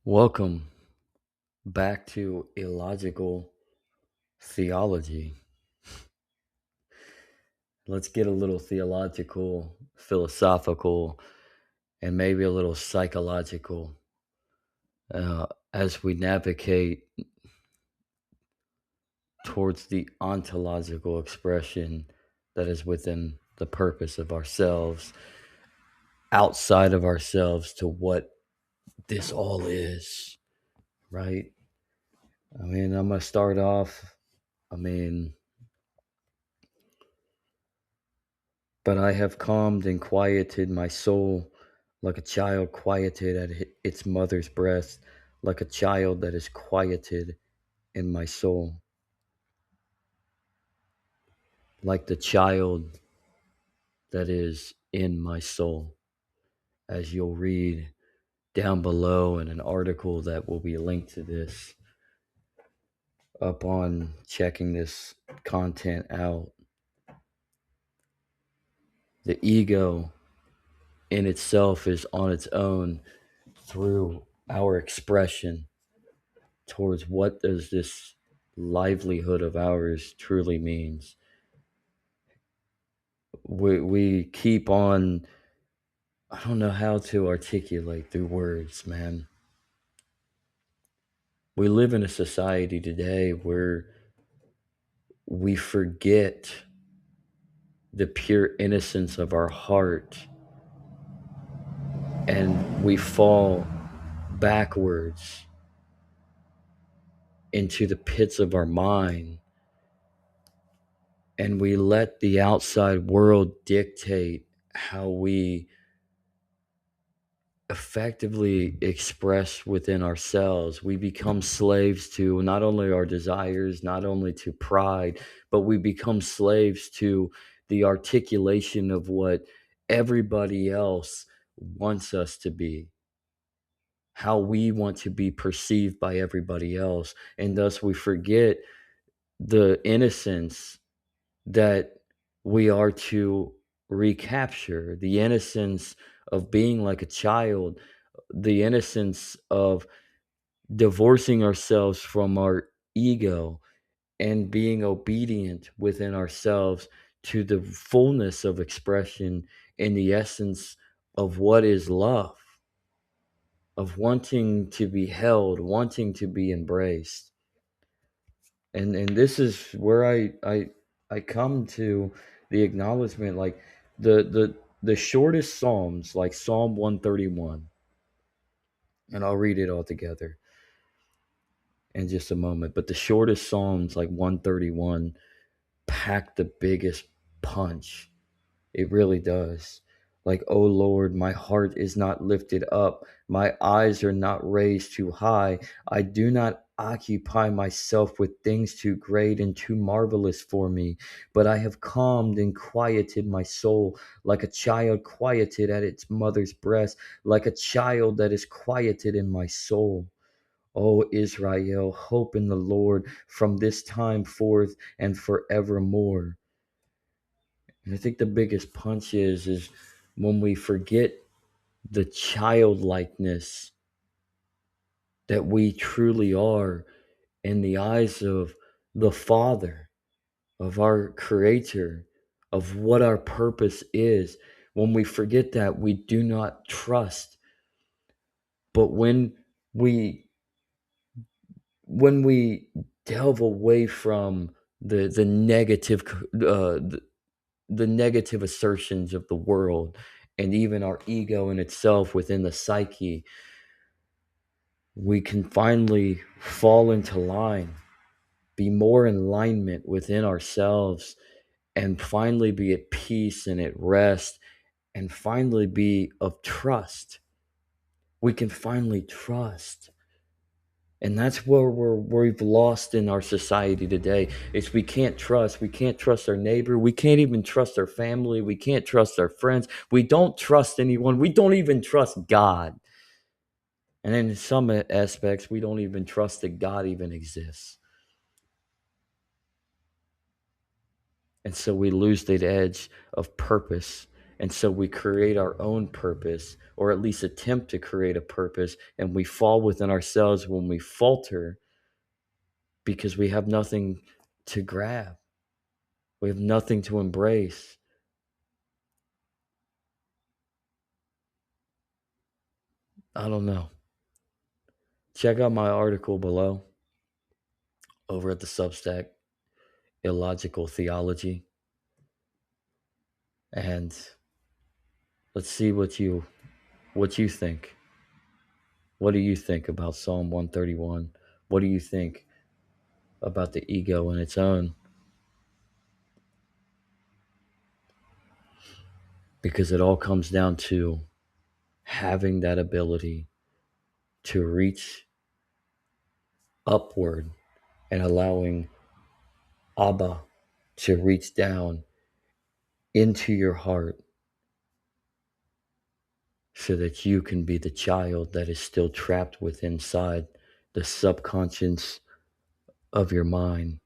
Welcome back to Illogical Theology. Let's get a little theological, philosophical, and maybe a little psychological as we navigate towards the ontological expression that is within the purpose of ourselves, outside of ourselves to what this all is, right? I'm going to start off. I mean, But I have calmed and quieted my soul like a child quieted at its mother's breast, like a child that is quieted in my soul, like the child that is in my soul. As you'll read down below in an article that will be linked to this upon checking this content out, the ego in itself is on its own through our expression towards what does this livelihood of ours truly means. We keep on, I don't know how to articulate through words, man. We live in a society today where we forget the pure innocence of our heart and we fall backwards into the pits of our mind and we let the outside world dictate how we effectively express within ourselves. We become slaves to not only our desires, not only to pride, but we become slaves to the articulation of what everybody else wants us to be, how we want to be perceived by everybody else. And thus we forget the innocence that we are to recapture, the innocence of being like a child, the innocence of divorcing ourselves from our ego and being obedient within ourselves to the fullness of expression in the essence of what is love, of wanting to be held, wanting to be embraced. And this is where I come to the acknowledgement, like the shortest psalms, like Psalm 131, and I'll read it all together in just a moment, but the shortest psalms, like 131, pack the biggest punch. It really does. Like, oh Lord, my heart is not lifted up. My eyes are not raised too high. I do not occupy myself with things too great and too marvelous for me, but I have calmed and quieted my soul like a child quieted at its mother's breast, like a child that is quieted in my soul. O Israel, hope in the Lord from this time forth and forevermore. And I think the biggest punch is when we forget the childlikeness that we truly are in the eyes of the Father, of our Creator, of what our purpose is. When we forget that, we do not trust. But we when we delve away from the negative the negative assertions of the world and even our ego in itself within the psyche, we can finally fall into line, be more in alignment within ourselves, and finally be at peace and at rest, and finally be of trust. We can finally trust. And that's where we've lost in our society today. Is we can't trust our neighbor, we can't even trust our family, we can't trust our friends, we don't trust anyone, we don't even trust God. And in some aspects, we don't even trust that God even exists. And so we lose that edge of purpose And so we create our own purpose, or at least attempt to create a purpose, and we fall within ourselves when we falter because we have nothing to grab. We have nothing to embrace. I don't know. Check out my article below over at the Substack, Illogical Theology. And let's see what you think. What do you think about Psalm 131? What do you think about the ego in its own? Because it all comes down to having that ability to reach upward and allowing Abba to reach down into your heart so that you can be the child that is still trapped within inside the subconscious of your mind.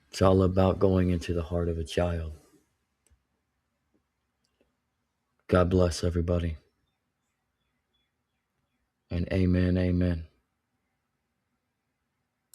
It's all about going into the heart of a child. God bless everybody. And amen, amen.